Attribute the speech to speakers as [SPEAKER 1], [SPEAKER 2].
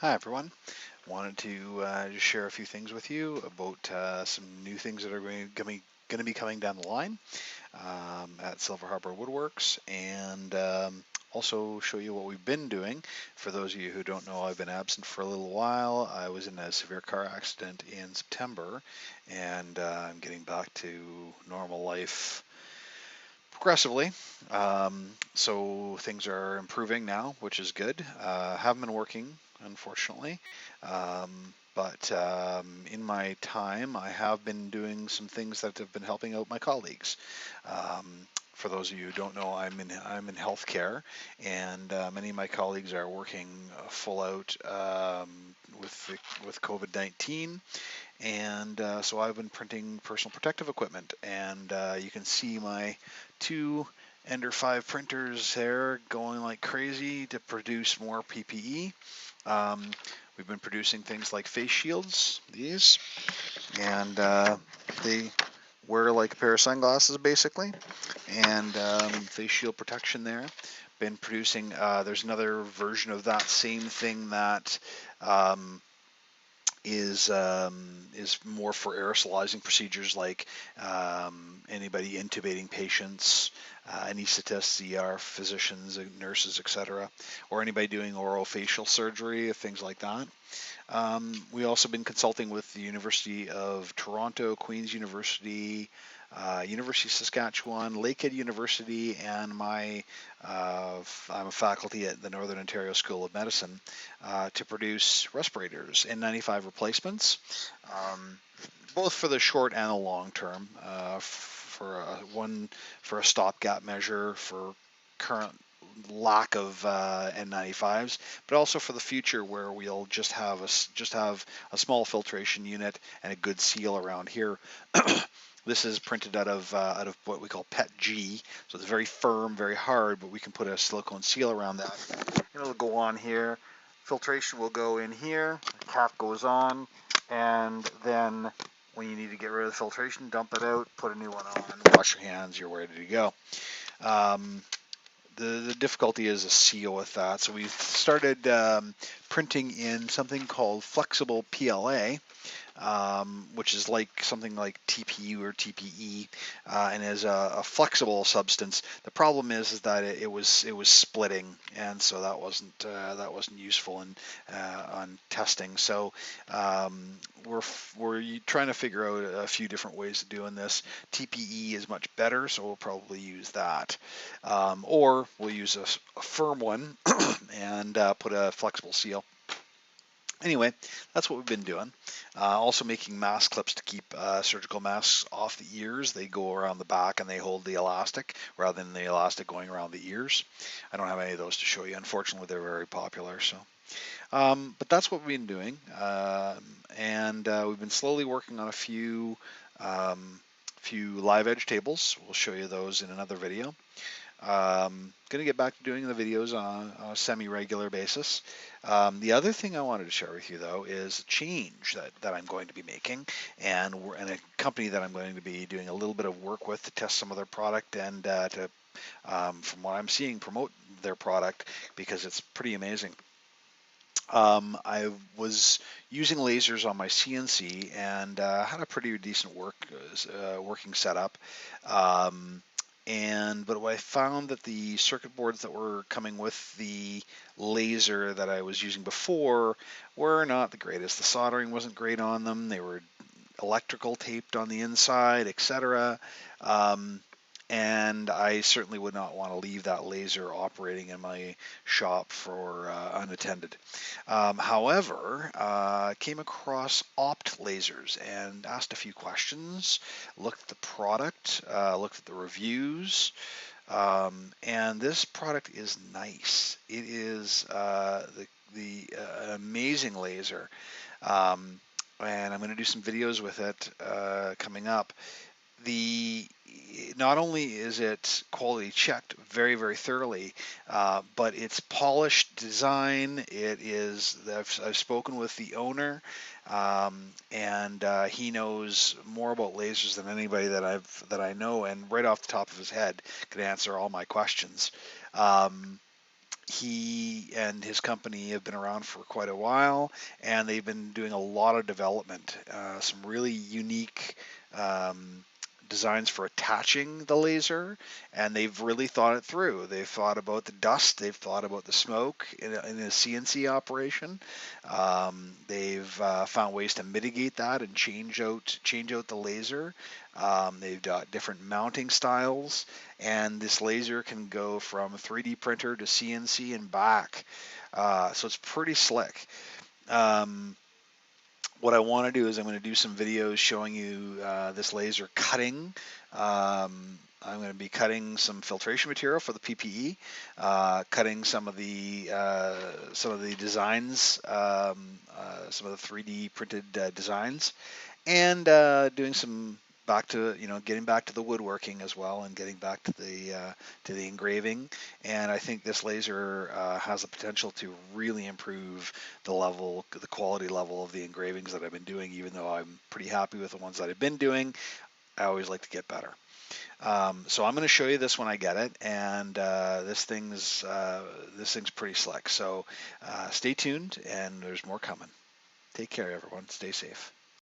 [SPEAKER 1] Hi everyone. Wanted to just share a few things with you about some new things that are going to be coming down the line at Silver Harbor Woodworks, and also show you what we've been doing. For those of you who don't know, I've been absent for a little while. I was in a severe car accident in September, and I'm getting back to normal life progressively. So things are improving now, which is good. Haven't been working, unfortunately. But in my time, I have been doing some things that have been helping out my colleagues. For those of you who don't know, I'm in healthcare, and many of my colleagues are working full out with COVID-19, and so I've been printing personal protective equipment, and you can see my two Ender 5 printers there going like crazy to produce more PPE. Um, we've been producing things like face shields, these, and they wear like a pair of sunglasses basically, and face shield protection there. Been producing, there's another version of that same thing that um, is more for aerosolizing procedures like anybody intubating patients, anesthetists, ER physicians, nurses, etc., or anybody doing orofacial surgery, things like that. We also been consulting with the University of Toronto, Queen's University, University of Saskatchewan, Lakehead University, and I'm a faculty at the Northern Ontario School of Medicine to produce respirators, N95 replacements, um, both for the short and the long term. For a stopgap measure for current lack of N95s, but also for the future where we'll just have a small filtration unit and a good seal around here. This is printed out of what we call PETG, so it's very firm, very hard, but we can put a silicone seal around that. It'll go on here. Filtration will go in here. The cap goes on, and then when you need to get rid of the filtration, dump it out, put a new one on, wash your hands, you're ready to go. Um, the difficulty is a seal with that. So we started printing in something called flexible PLA, which is like something like TPU or TPE, and is a flexible substance. The problem is that it was splitting, and so that wasn't useful in on testing. So we're trying to figure out a few different ways of doing this. TPE is much better, so we'll probably use that, or we'll use a firm one and put a flexible seal. Anyway, that's what we've been doing. Also making mask clips to keep surgical masks off the ears. They go around the back and they hold the elastic rather than the elastic going around the ears. I don't have any of those to show you. Unfortunately, they're very popular. But that's what we've been doing. And we've been slowly working on few live edge tables. We'll show you those in another video. Going to get back to doing the videos on a semi-regular basis. The other thing I wanted to share with you, though, is a change that I'm going to be making, and a company that I'm going to be doing a little bit of work with to test some of their product and from what I'm seeing, promote their product because it's pretty amazing. I was using lasers on my CNC and had a pretty decent working setup. Um, but I found that the circuit boards that were coming with the laser that I was using before were not the greatest. The soldering wasn't great on them. They were electrical taped on the inside, etc. Um, and I certainly would not want to leave that laser operating in my shop for unattended. However, came across OptLasers and asked a few questions, looked at the product, looked at the reviews, and this product is nice. It is the amazing laser. Um, and I'm going to do some videos with it coming up. The Not only is it quality checked very thoroughly, but it's polished design. It is. I've spoken with the owner, and he knows more about lasers than anybody that I know, and right off the top of his head, can answer all my questions. Um, he and his company have been around for quite a while, and they've been doing a lot of development, some really unique um, designs for attaching the laser, and they've really thought it through. They've thought about the dust, they've thought about the smoke in a CNC operation. They've found ways to mitigate that and change out the laser. They've got different mounting styles, and this laser can go from a 3D printer to CNC and back. So it's pretty slick. Um, what I want to do is I'm going to do some videos showing you this laser cutting. I'm going to be cutting some filtration material for the PPE, cutting some of the designs, some of the 3D printed designs, and doing some getting back to the woodworking as well, and getting back to the engraving. And I think this laser has the potential to really improve the quality level of the engravings that I've been doing. Even though I'm pretty happy with the ones that I've been doing, I always like to get better. So I'm going to show you this when I get it, and this thing's pretty slick. So stay tuned, and there's more coming. Take care, everyone. Stay safe.